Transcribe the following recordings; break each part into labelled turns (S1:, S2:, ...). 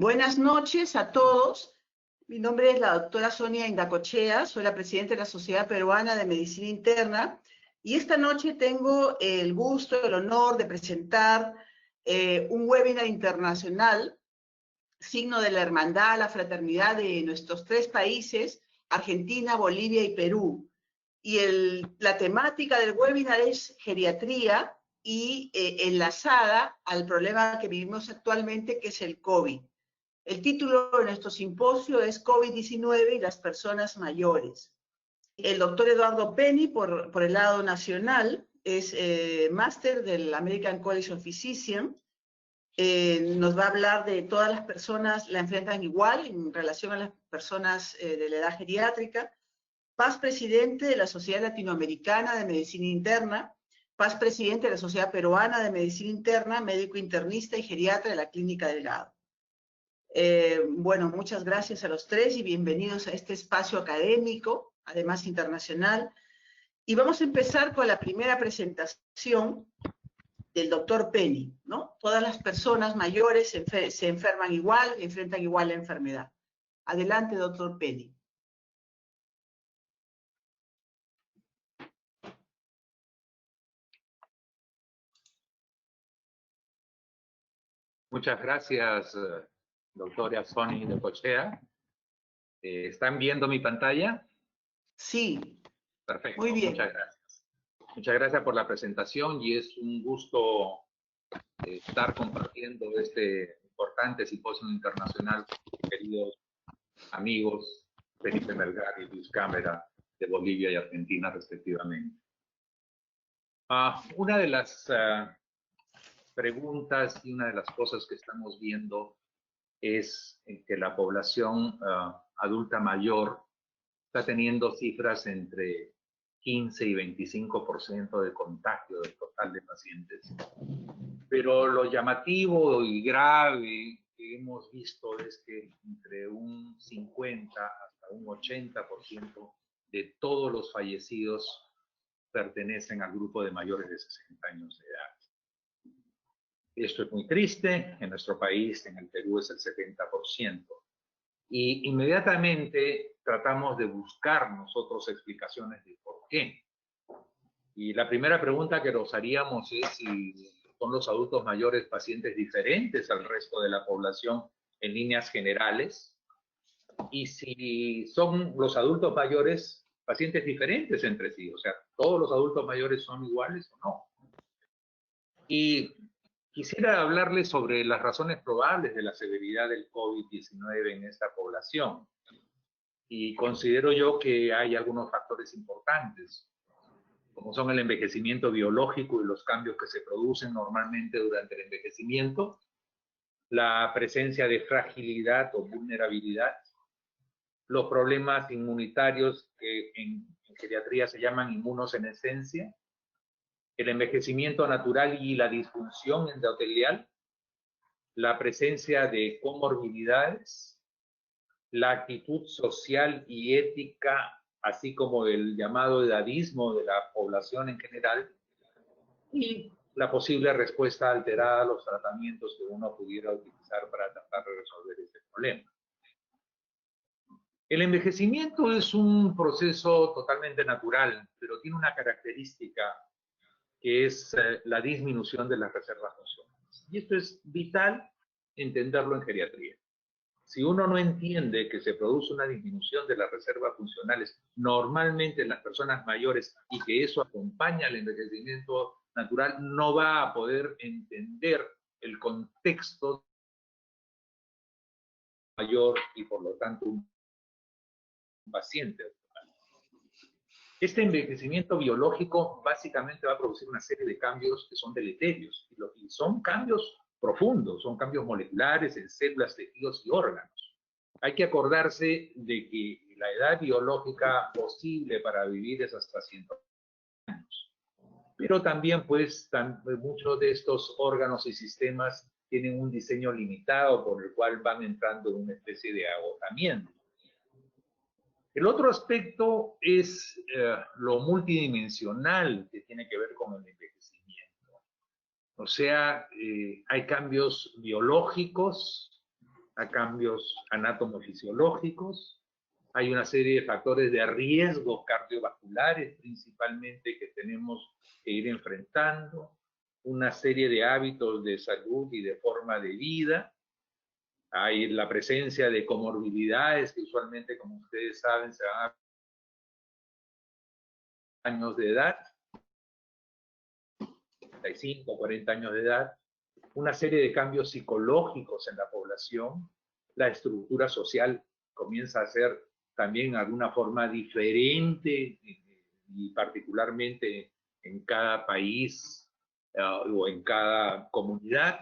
S1: Buenas noches a todos. Mi nombre es la doctora Sonia Indacochea, soy la presidenta de la Sociedad Peruana de Medicina Interna y esta noche tengo el gusto, el honor de presentar un webinar internacional, signo de la hermandad, la fraternidad de nuestros tres países, Argentina, Bolivia y Perú. Y la temática del webinar es geriatría y enlazada al problema que vivimos actualmente, que es el COVID. El título de nuestro simposio es COVID-19 y las personas mayores. El doctor Eduardo Penny, por el lado nacional, es máster del American College of Physicians. Nos va a hablar de todas las personas la enfrentan igual en relación a las personas de la edad geriátrica. Paz presidente de la Sociedad Latinoamericana de Medicina Interna. Paz presidente de la Sociedad Peruana de Medicina Interna, médico internista y geriatra de la Clínica Delgado. Bueno, muchas gracias a los tres y bienvenidos a este espacio académico, además internacional. Y vamos a empezar con la primera presentación del doctor Penny, ¿no? Todas las personas mayores se enferman igual, enfrentan igual la enfermedad. Adelante, doctor Penny.
S2: Muchas gracias, doctora Sonia Indacochea. ¿Están viendo mi pantalla?
S1: Sí.
S2: Perfecto,
S1: Muy bien.
S2: muchas gracias. Muchas gracias por la presentación y es un gusto estar compartiendo este importante simposio internacional con queridos amigos Felipe Melgar y Luis Cámara de Bolivia y Argentina respectivamente. Una de las preguntas y una de las cosas que estamos viendo es que la población adulta mayor está teniendo cifras entre 15 y 25% de contagio del total de pacientes. Pero lo llamativo y grave que hemos visto es que entre un 50 hasta un 80% de todos los fallecidos pertenecen al grupo de mayores de 60 años de edad. Esto es muy triste, en nuestro país, en el Perú, es el 70%. Y inmediatamente tratamos de buscar nosotros explicaciones de por qué. Y la primera pregunta que nos haríamos es si son los adultos mayores pacientes diferentes al resto de la población en líneas generales, y si son los adultos mayores pacientes diferentes entre sí, o sea, ¿todos los adultos mayores son iguales o no? Y quisiera hablarles sobre las razones probables de la severidad del COVID-19 en esta población. Y considero yo que hay algunos factores importantes, como son el envejecimiento biológico y los cambios que se producen normalmente durante el envejecimiento, la presencia de fragilidad o vulnerabilidad, los problemas inmunitarios que en geriatría se llaman inmunosenescencia, el envejecimiento natural y la disfunción endotelial, la presencia de comorbilidades, la actitud social y ética, así como el llamado edadismo de la población en general, y la posible respuesta alterada a los tratamientos que uno pudiera utilizar para tratar de resolver este problema. El envejecimiento es un proceso totalmente natural, pero tiene una característica que es la disminución de las reservas funcionales. Y esto es vital entenderlo en geriatría. Si uno no entiende que se produce una disminución de las reservas funcionales normalmente en las personas mayores y que eso acompaña al envejecimiento natural, no va a poder entender el contexto mayor y por lo tanto un paciente. Este envejecimiento biológico básicamente va a producir una serie de cambios que son deleterios y son cambios profundos, son cambios moleculares en células, tejidos y órganos. Hay que acordarse de que la edad biológica posible para vivir es hasta 100 años. Pero también, pues, muchos de estos órganos y sistemas tienen un diseño limitado por el cual van entrando en una especie de agotamiento. El otro aspecto es lo multidimensional que tiene que ver con el envejecimiento. O sea, hay cambios biológicos, a cambios anatomofisiológicos, hay una serie de factores de riesgo cardiovasculares principalmente que tenemos que ir enfrentando, una serie de hábitos de salud y de forma de vida, hay la presencia de comorbilidades que usualmente, como ustedes saben, se van a años de edad, 35, 40 años de edad, una serie de cambios psicológicos en la población, la estructura social comienza a ser también de alguna forma diferente y particularmente en cada país o en cada comunidad.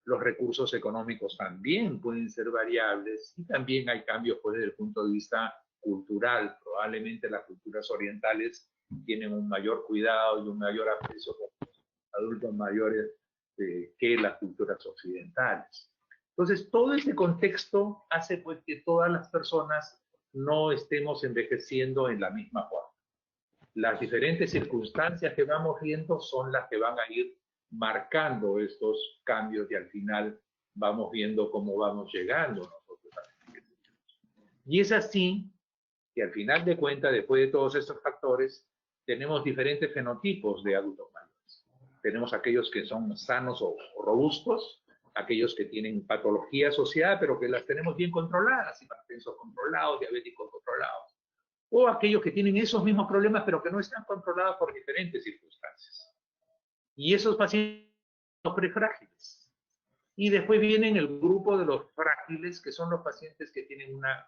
S2: Los recursos económicos también pueden ser variables y también hay cambios pues, desde el punto de vista cultural. Probablemente las culturas orientales tienen un mayor cuidado y un mayor aprecio por los adultos mayores que las culturas occidentales. Entonces, todo este contexto hace pues, que todas las personas no estemos envejeciendo en la misma forma. Las diferentes circunstancias que vamos viendo son las que van a ir marcando estos cambios y al final vamos viendo cómo vamos llegando nosotros a envejecimiento. Y es así que al final de cuentas, después de todos estos factores, tenemos diferentes fenotipos de adultos mayores. Tenemos aquellos que son sanos o robustos, aquellos que tienen patología asociada, pero que las tenemos bien controladas, hipertensos controlados, diabéticos controlados, o aquellos que tienen esos mismos problemas, pero que no están controlados por diferentes circunstancias. Y esos pacientes son prefrágiles. Y después vienen el grupo de los frágiles, que son los pacientes que tienen una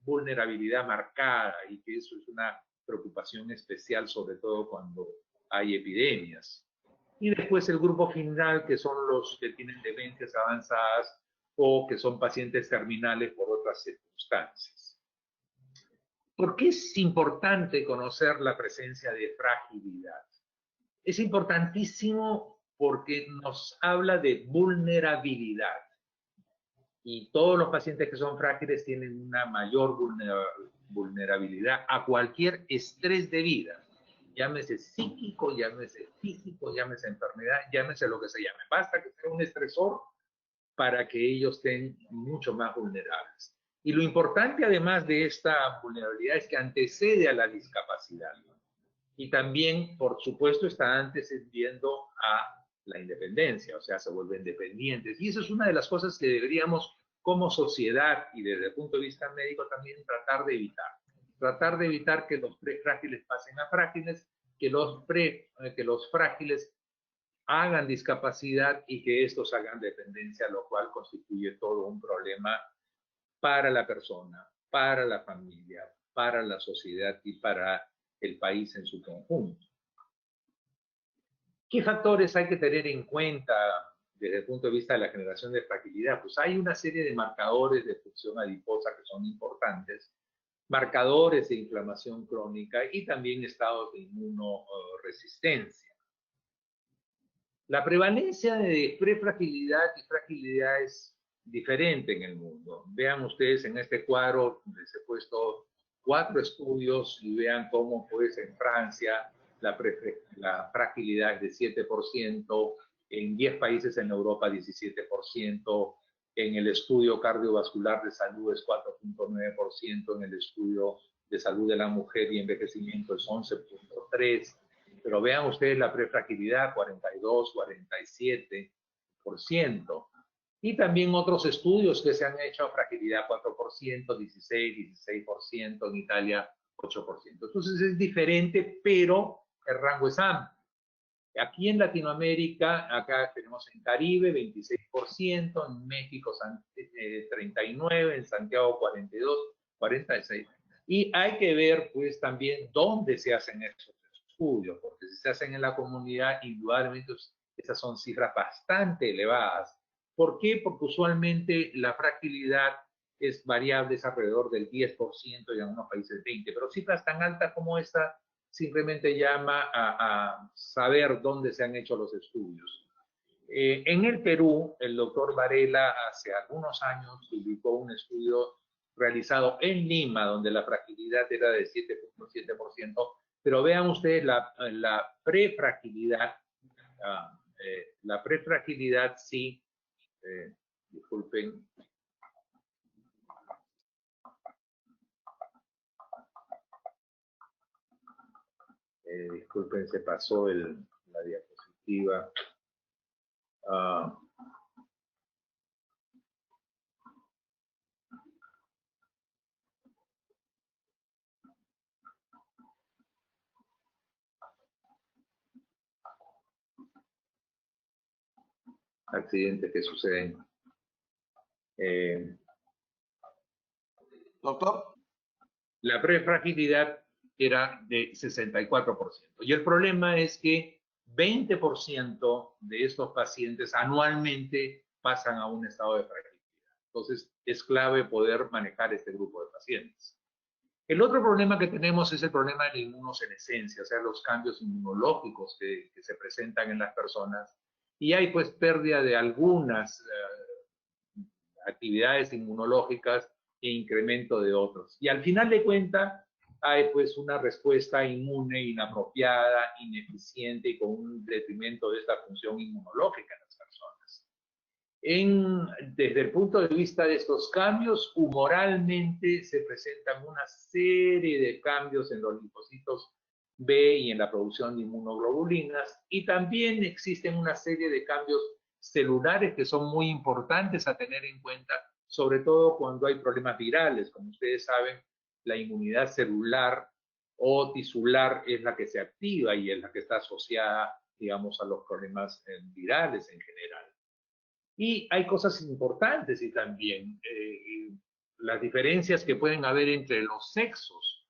S2: vulnerabilidad marcada, y que eso es una preocupación especial, sobre todo cuando hay epidemias. Y después el grupo final, que son los que tienen demencias avanzadas o que son pacientes terminales por otras circunstancias. ¿Por qué es importante conocer la presencia de fragilidad? Es importantísimo porque nos habla de vulnerabilidad. Y todos los pacientes que son frágiles tienen una mayor vulnerabilidad a cualquier estrés de vida. Llámese psíquico, llámese físico, llámese enfermedad, llámese lo que se llame. Basta que sea un estresor para que ellos estén mucho más vulnerables. Y lo importante además de esta vulnerabilidad es que antecede a la discapacidad. Y también, por supuesto, está antecediendo a la independencia, o sea, se vuelven dependientes. Y eso es una de las cosas que deberíamos, como sociedad y desde el punto de vista médico, también tratar de evitar. Tratar de evitar que los prefrágiles pasen a frágiles, que los frágiles hagan discapacidad y que estos hagan dependencia, lo cual constituye todo un problema para la persona, para la familia, para la sociedad y para el país en su conjunto. ¿Qué factores hay que tener en cuenta desde el punto de vista de la generación de fragilidad? Pues hay una serie de marcadores de función adiposa que son importantes, marcadores de inflamación crónica y también estados de inmunoresistencia. La prevalencia de prefragilidad y fragilidad es diferente en el mundo. Vean ustedes en este cuadro, les he puesto 4 estudios y vean cómo pues en Francia la fragilidad es de 7%, en 10 países en Europa 17%, en el estudio cardiovascular de salud es 4.9%, en el estudio de salud de la mujer y envejecimiento es 11.3%, pero vean ustedes la prefragilidad, 42, 47%. Y también otros estudios que se han hecho, fragilidad 4%, 16%, en Italia 8%. Entonces es diferente, pero el rango es amplio. Aquí en Latinoamérica, acá tenemos en Caribe 26%, en México 39%, en Santiago 42%, 46%. Y hay que ver pues también dónde se hacen esos estudios, porque si se hacen en la comunidad, indudablemente esas son cifras bastante elevadas. ¿Por qué? Porque usualmente la fragilidad es variable, es alrededor del 10% y en algunos países 20%, pero cifras tan altas como esta simplemente llama a saber dónde se han hecho los estudios. En el Perú, el doctor Varela hace algunos años publicó un estudio realizado en Lima, donde la fragilidad era de 7.7%, pero vean ustedes la prefragilidad. La prefragilidad sí, disculpen, Disculpen, se pasó la diapositiva. Accidentes que suceden.
S3: Doctor.
S2: La prefragilidad era de 64%. Y el problema es que 20% de estos pacientes anualmente pasan a un estado de fragilidad. Entonces, es clave poder manejar este grupo de pacientes. El otro problema que tenemos es el problema de la inmunosenescencia, o sea, los cambios inmunológicos que se presentan en las personas. Y hay pues pérdida de algunas actividades inmunológicas e incremento de otros. Y al final de cuentas, hay pues una respuesta inmune inapropiada, ineficiente y con un detrimento de esta función inmunológica en las personas. Desde el punto de vista de estos cambios, humoralmente se presentan una serie de cambios en los linfocitos B y en la producción de inmunoglobulinas, y también existen una serie de cambios celulares que son muy importantes a tener en cuenta, sobre todo cuando hay problemas virales. Como ustedes saben, la inmunidad celular o tisular es la que se activa y es la que está asociada, digamos, a los problemas virales en general. Y hay cosas importantes y también las diferencias que pueden haber entre los sexos.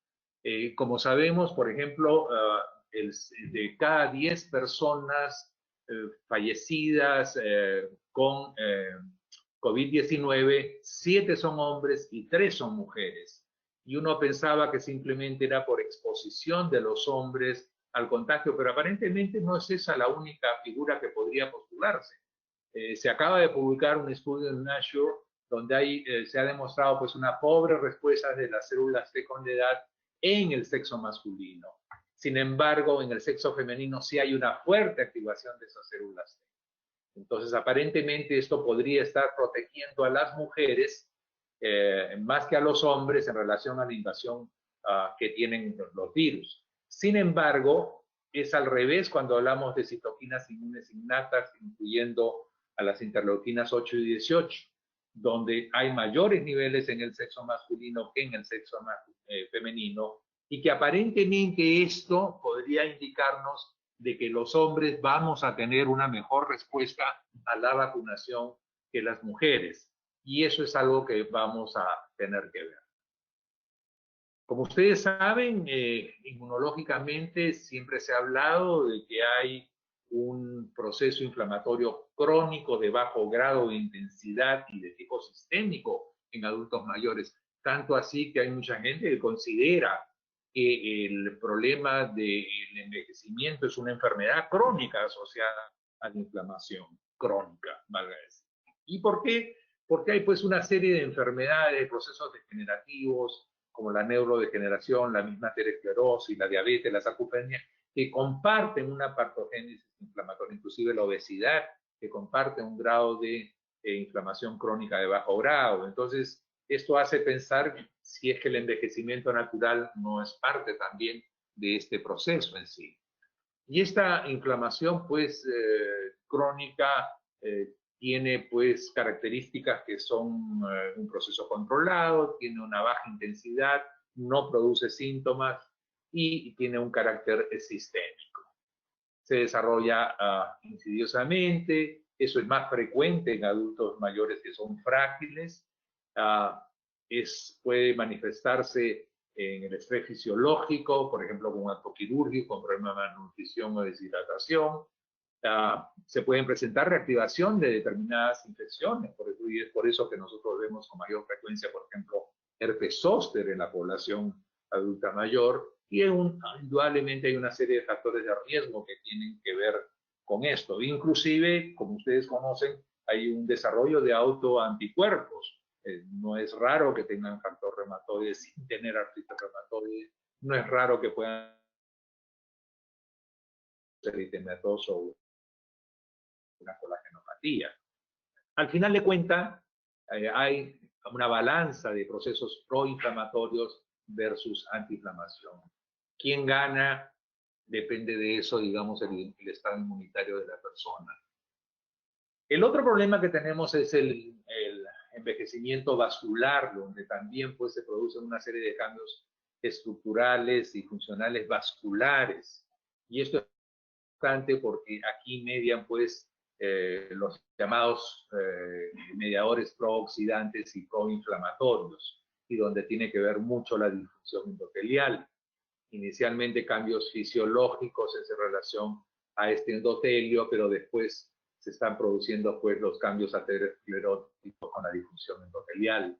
S2: Como sabemos, por ejemplo, de cada 10 personas fallecidas con COVID-19, 7 son hombres y 3 son mujeres. Y uno pensaba que simplemente era por exposición de los hombres al contagio, pero aparentemente no es esa la única figura que podría postularse. Se acaba de publicar un estudio en Nature donde se ha demostrado pues una pobre respuesta de las células T con la edad en el sexo masculino. Sin embargo, en el sexo femenino sí hay una fuerte activación de esas células T. Entonces, aparentemente esto podría estar protegiendo a las mujeres más que a los hombres en relación a la invasión que tienen los virus. Sin embargo, es al revés cuando hablamos de citoquinas inmunes innatas, incluyendo a las interleuquinas 8 y 18, donde hay mayores niveles en el sexo masculino que en el sexo femenino, y que aparentemente esto podría indicarnos de que los hombres vamos a tener una mejor respuesta a la vacunación que las mujeres. Y eso es algo que vamos a tener que ver. Como ustedes saben, inmunológicamente siempre se ha hablado de que hay un proceso inflamatorio crónico de bajo grado de intensidad y de tipo sistémico en adultos mayores. Tanto así que hay mucha gente que considera que el problema del envejecimiento es una enfermedad crónica asociada a la inflamación crónica, valga decir. ¿Y por qué? Porque hay pues una serie de enfermedades, procesos degenerativos, como la neurodegeneración, la misma aterosclerosis, la diabetes, la sarcopenia, que comparten una patogénesis inflamatoria, inclusive la obesidad, que comparte un grado de inflamación crónica de bajo grado. Entonces, esto hace pensar si es que el envejecimiento natural no es parte también de este proceso en sí. Y esta inflamación, pues, crónica, tiene, pues, características que son un proceso controlado, tiene una baja intensidad, no produce síntomas y tiene un carácter sistémico. Se desarrolla insidiosamente, eso es más frecuente en adultos mayores que son frágiles, puede manifestarse en el estrés fisiológico, por ejemplo, con un acto quirúrgico, con problemas de malnutrición o deshidratación. Se pueden presentar reactivación de determinadas infecciones, y es por eso que nosotros vemos con mayor frecuencia, por ejemplo, herpes zóster en la población adulta mayor, y indudablemente hay una serie de factores de riesgo que tienen que ver con esto. Inclusive, como ustedes conocen, hay un desarrollo de autoanticuerpos. No es raro que tengan factor reumatoide sin tener artritis reumatoide, no es raro que puedan ser eritematoso o una colagenopatía. Al final de cuentas, hay una balanza de procesos proinflamatorios versus antiinflamación. ¿Quién gana? depende de eso, digamos, el estado inmunitario de la persona. El otro problema que tenemos es el envejecimiento vascular, donde también pues, se producen una serie de cambios estructurales y funcionales vasculares. Y esto es importante porque aquí median pues los llamados mediadores prooxidantes y proinflamatorios, y donde tiene que ver mucho la disfunción endotelial. Inicialmente cambios fisiológicos en relación a este endotelio, pero después se están produciendo pues los cambios ateroscleróticos con la disfunción endotelial.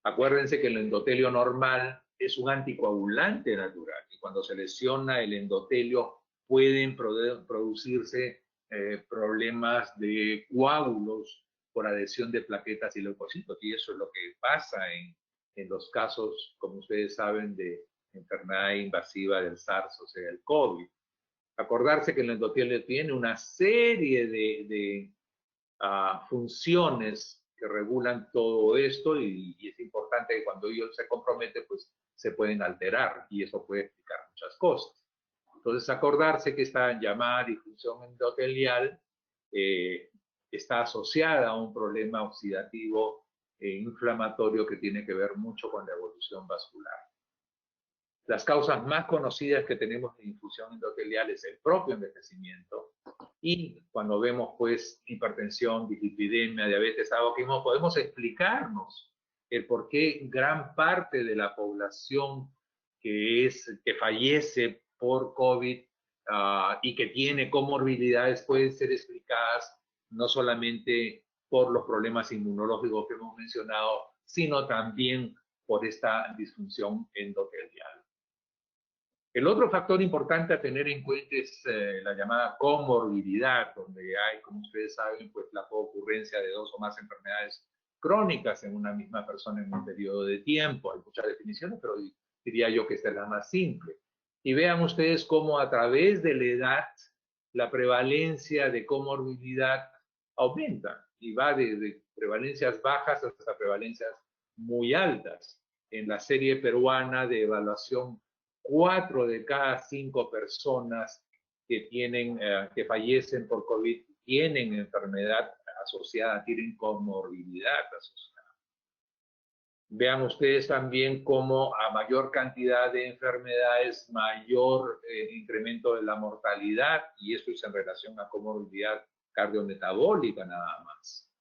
S2: Acuérdense que el endotelio normal es un anticoagulante natural y cuando se lesiona el endotelio pueden producirse problemas de coágulos por adhesión de plaquetas y leucocitos, y eso es lo que pasa en los casos, como ustedes saben, de enfermedad invasiva del SARS, o sea, el COVID. Acordarse que el endotelio tiene una serie de funciones que regulan todo esto y es importante que cuando ellos se comprometen, pues se pueden alterar y eso puede explicar muchas cosas. Entonces, acordarse que esta llamada disfunción endotelial está asociada a un problema oxidativo e inflamatorio que tiene que ver mucho con la evolución vascular. Las causas más conocidas que tenemos de infusión endotelial es el propio envejecimiento, y cuando vemos pues hipertensión, dislipidemia, diabetes, tabaquismo, podemos explicarnos el por qué gran parte de la población que fallece por COVID y que tiene comorbilidades pueden ser explicadas no solamente por los problemas inmunológicos que hemos mencionado, sino también por esta disfunción endotelial. El otro factor importante a tener en cuenta es la llamada comorbilidad, donde hay, como ustedes saben, pues la ocurrencia de 2 o más enfermedades crónicas en una misma persona en un periodo de tiempo. Hay muchas definiciones, pero diría yo que esta es la más simple. Y vean ustedes cómo a través de la edad la prevalencia de comorbilidad aumenta y va desde prevalencias bajas hasta prevalencias muy altas. En la serie peruana de evaluación, 4 de cada 5 personas que fallecen por COVID tienen enfermedad asociada, tienen comorbilidad asociada. Vean ustedes también cómo a mayor cantidad de enfermedades, mayor incremento de la mortalidad, y esto es en relación a comorbilidad cardiometabólica nada más.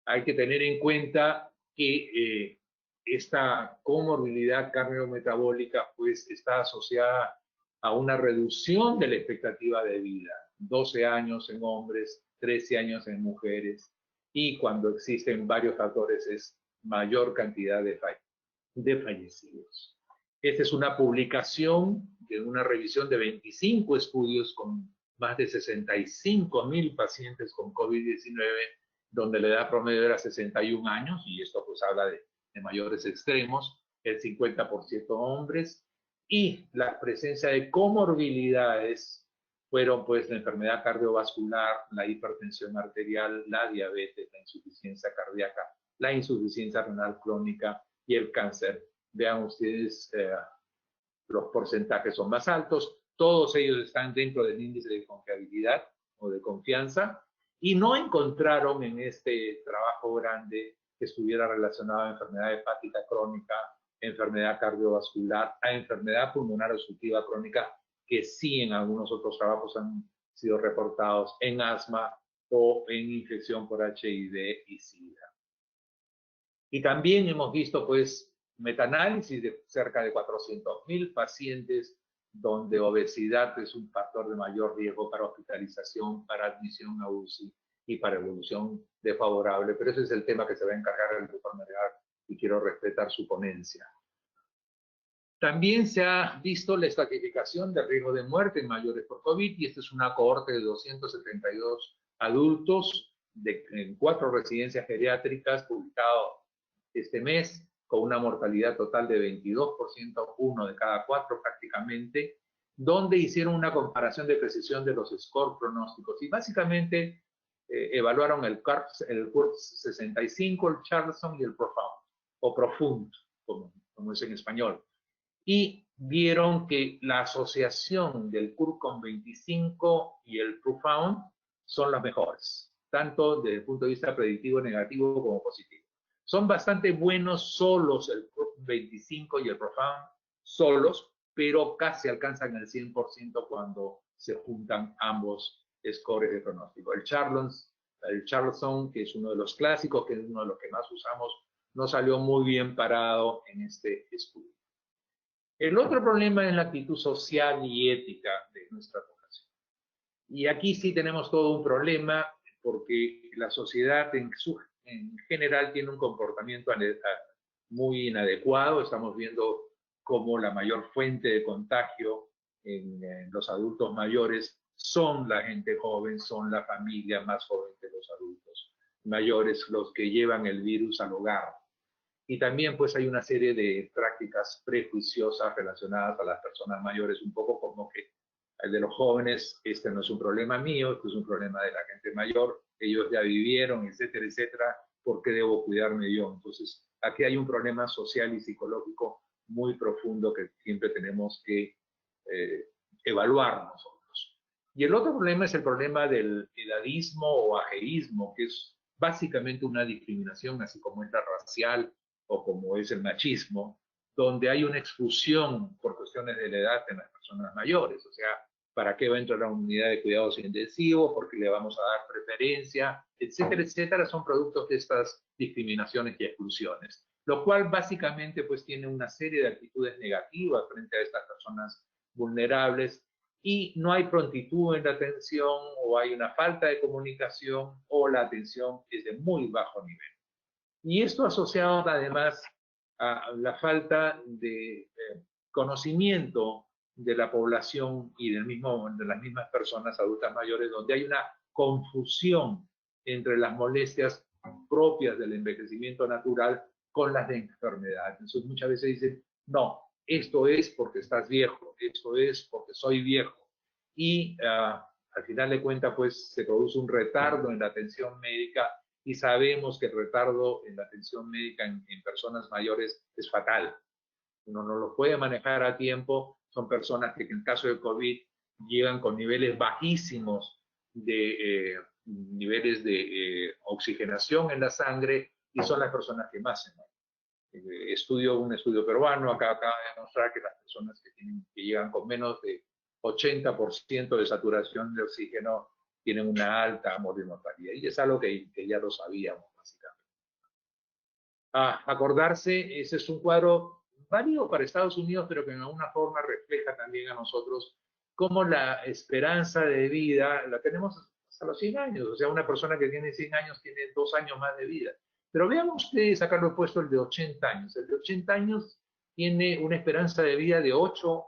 S2: Hay que tener en cuenta que esta comorbilidad cardiometabólica pues está asociada a una reducción de la expectativa de vida, 12 años en hombres, 13 años en mujeres, y cuando existen varios factores es mayor cantidad de fallecidos. Esta es una publicación de una revisión de 25 estudios con más de 65,000 pacientes con COVID-19, donde la edad promedio era 61 años, y esto pues habla de mayores extremos, el 50% hombres, y la presencia de comorbilidades fueron pues la enfermedad cardiovascular, la hipertensión arterial, la diabetes, la insuficiencia cardíaca, la insuficiencia renal crónica y el cáncer. Vean ustedes, los porcentajes son más altos, todos ellos están dentro del índice de confiabilidad o de confianza, y no encontraron en este trabajo grande que estuviera relacionado a enfermedad hepática crónica, enfermedad cardiovascular, a enfermedad pulmonar obstructiva crónica, que sí en algunos otros trabajos han sido reportados en asma o en infección por HIV y SIDA. Y también hemos visto pues metaanálisis de cerca de 400,000 pacientes donde obesidad es un factor de mayor riesgo para hospitalización, para admisión a UCI y para evolución desfavorable, pero ese es el tema que se va a encargar el doctor Melgar y quiero respetar su ponencia. También se ha visto la estratificación de riesgo de muerte en mayores por COVID, y esta es una cohorte de 272 adultos en 4 residencias geriátricas, publicado este mes, con una mortalidad total de 22%, 1 de cada 4 prácticamente, donde hicieron una comparación de precisión de los scores pronósticos y básicamente evaluaron el CURPS 65, el Charlson y el Profound, o Profund, como es en español. y vieron que la asociación del CUR con 25 y el Profound son las mejores, tanto desde el punto de vista predictivo negativo como positivo. Son bastante buenos solos el CUR 25 y el Profound solos, pero casi alcanzan el 100% cuando se juntan ambos scores de pronóstico. El Charlson, que es uno de los clásicos, que es uno de los que más usamos, no salió muy bien parado en este estudio. El otro problema es la actitud social y ética de nuestra población. Y aquí sí tenemos todo un problema porque la sociedad en general tiene un comportamiento muy inadecuado. Estamos viendo cómo la mayor fuente de contagio en los adultos mayores son la gente joven, son la familia más joven de los adultos mayores, los que llevan el virus al hogar. Y también pues hay una serie de prácticas prejuiciosas relacionadas a las personas mayores, un poco como que el de los jóvenes, este no es un problema mío, este es un problema de la gente mayor, ellos ya vivieron, etcétera, etcétera, ¿por qué debo cuidarme yo? Entonces, aquí hay un problema social y psicológico muy profundo que siempre tenemos que evaluar nosotros. Y el otro problema es el problema del edadismo o ajeísmo, que es básicamente una discriminación, así como es la racial o como es el machismo, donde hay una exclusión por cuestiones de la edad en las personas mayores. O sea, ¿para qué va a entrar a una unidad de cuidados intensivos? ¿Por qué le vamos a dar preferencia? Etcétera, etcétera, son productos de estas discriminaciones y exclusiones. Lo cual básicamente pues tiene una serie de actitudes negativas frente a estas personas vulnerables y no hay prontitud en la atención o hay una falta de comunicación o la atención es de muy bajo nivel. Y esto asociado además a la falta de conocimiento de la población y de las mismas personas adultas mayores, donde hay una confusión entre las molestias propias del envejecimiento natural con las de enfermedad. Entonces muchas veces dicen, no, esto es porque estás viejo, esto es porque soy viejo. Y al final de cuentas, pues se produce un retardo en la atención médica y sabemos que el retardo en la atención médica en personas mayores es fatal. Uno no lo puede manejar a tiempo. Son personas que en caso de COVID llegan con niveles bajísimos de niveles de oxigenación en la sangre y son las personas que más se mueren. Un estudio peruano acaba de demostrar que las personas que llegan con menos de 80% de saturación de oxígeno tienen una alta mortalidad. Y es algo que ya lo sabíamos, básicamente. Acordarse, ese es un cuadro válido para Estados Unidos, pero que en alguna forma refleja también a nosotros cómo la esperanza de vida la tenemos hasta los 100 años. O sea, una persona que tiene 100 años tiene 2 años más de vida. Pero vean ustedes, acá lo he puesto el de 80 años. El de 80 años tiene una esperanza de vida de 8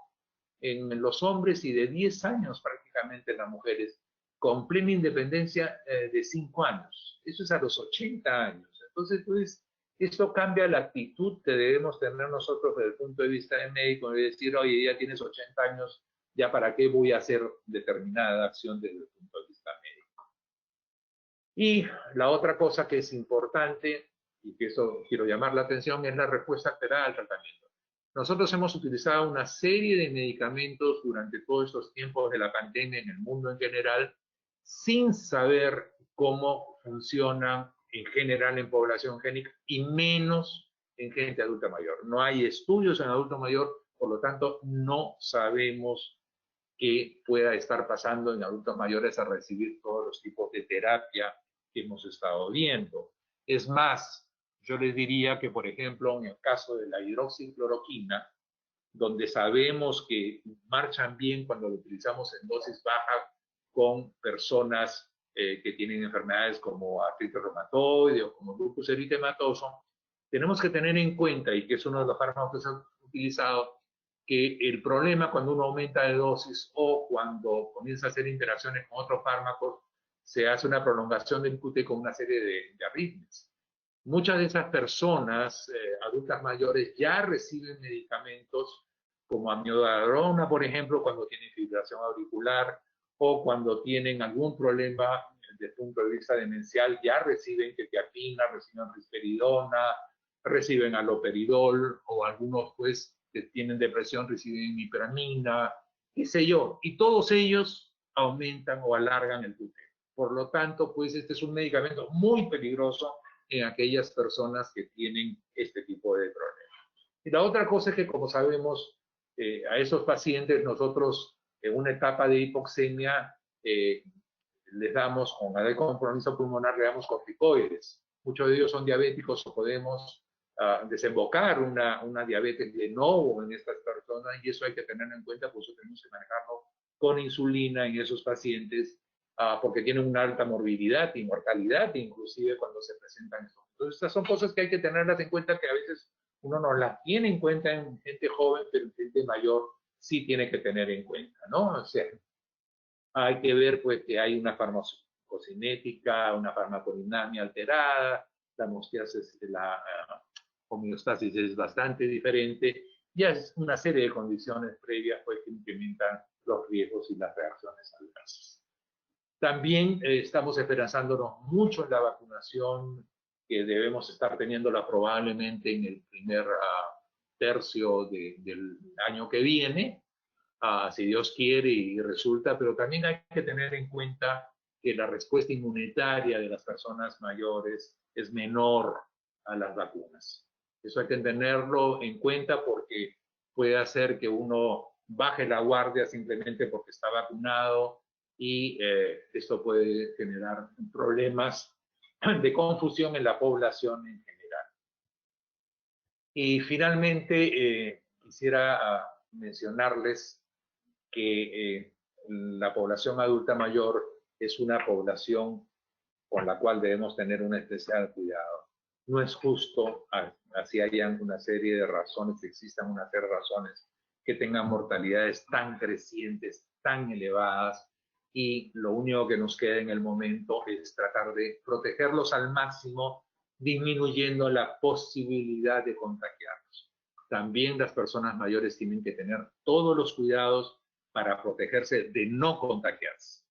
S2: en los hombres y de 10 años prácticamente en las mujeres, con plena independencia de 5 años. Eso es a los 80 años. Entonces, pues, esto cambia la actitud que debemos tener nosotros desde el punto de vista de médico, de decir, oye, ya tienes 80 años, ya para qué voy a hacer determinada acción desde el punto de vista médico. Y la otra cosa que es importante, y que eso quiero llamar la atención, es la respuesta esperada al tratamiento. Nosotros hemos utilizado una serie de medicamentos durante todos estos tiempos de la pandemia en el mundo en general, sin saber cómo funcionan en general en población génica y menos en gente adulta mayor. No hay estudios en adulto mayor, por lo tanto no sabemos qué pueda estar pasando en adultos mayores a recibir todos los tipos de terapia que hemos estado viendo. Es más, yo les diría que, por ejemplo, en el caso de la hidroxicloroquina, donde sabemos que marchan bien cuando lo utilizamos en dosis bajas con personas que tienen enfermedades como artritis reumatoide o como lupus eritematoso, tenemos que tener en cuenta, y que es uno de los fármacos que se han utilizado, que el problema cuando uno aumenta de dosis o cuando comienza a hacer interacciones con otros fármacos, se hace una prolongación del QT con una serie de arritmias. Muchas de esas personas adultas mayores ya reciben medicamentos como amiodarona, por ejemplo, cuando tienen fibrilación auricular o cuando tienen algún problema desde el punto de vista demencial, ya reciben quetiapina, reciben risperidona, reciben aloperidol o algunos pues que tienen depresión reciben hiperamina, qué sé yo, y todos ellos aumentan o alargan el tuteo. Por lo tanto, pues este es un medicamento muy peligroso en aquellas personas que tienen este tipo de problemas. Y la otra cosa es que, como sabemos, a esos pacientes nosotros en una etapa de hipoxemia les damos, con el compromiso pulmonar, le damos corticoides. Muchos de ellos son diabéticos o podemos desembocar una diabetes de nuevo en estas personas y eso hay que tenerlo en cuenta, por eso tenemos que manejarlo con insulina en esos pacientes porque tienen una alta morbilidad y mortalidad inclusive cuando se presentan esto. Entonces estas son cosas que hay que tenerlas en cuenta que a veces uno no las tiene en cuenta en gente joven, pero en gente mayor sí tiene que tener en cuenta, ¿no? O sea, hay que ver pues que hay una farmacocinética, una farmacodinamia alterada, la homeostasis es bastante diferente, ya es una serie de condiciones previas pues que incrementan los riesgos y las reacciones adversas. También estamos esperanzándonos mucho en la vacunación, que debemos estar teniéndola probablemente en el primer tercio del año que viene, si Dios quiere y resulta, pero también hay que tener en cuenta que la respuesta inmunitaria de las personas mayores es menor a las vacunas. Eso hay que tenerlo en cuenta porque puede hacer que uno baje la guardia simplemente porque está vacunado y esto puede generar problemas de confusión en la población en general. Y finalmente quisiera mencionarles que la población adulta mayor es una población con la cual debemos tener un especial cuidado. No es justo, así hayan una serie de razones, existan una serie de razones, que tengan mortalidades tan crecientes, tan elevadas, y lo único que nos queda en el momento es tratar de protegerlos al máximo, disminuyendo la posibilidad de contagiarlos. También las personas mayores tienen que tener todos los cuidados para protegerse de no contagiarse.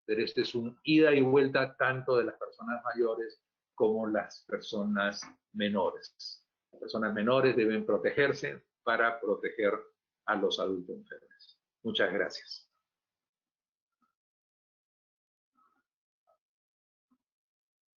S2: Pero este es un ida y vuelta tanto de las personas mayores como las personas menores. Las personas menores deben protegerse para proteger a los adultos enfermos. Muchas gracias.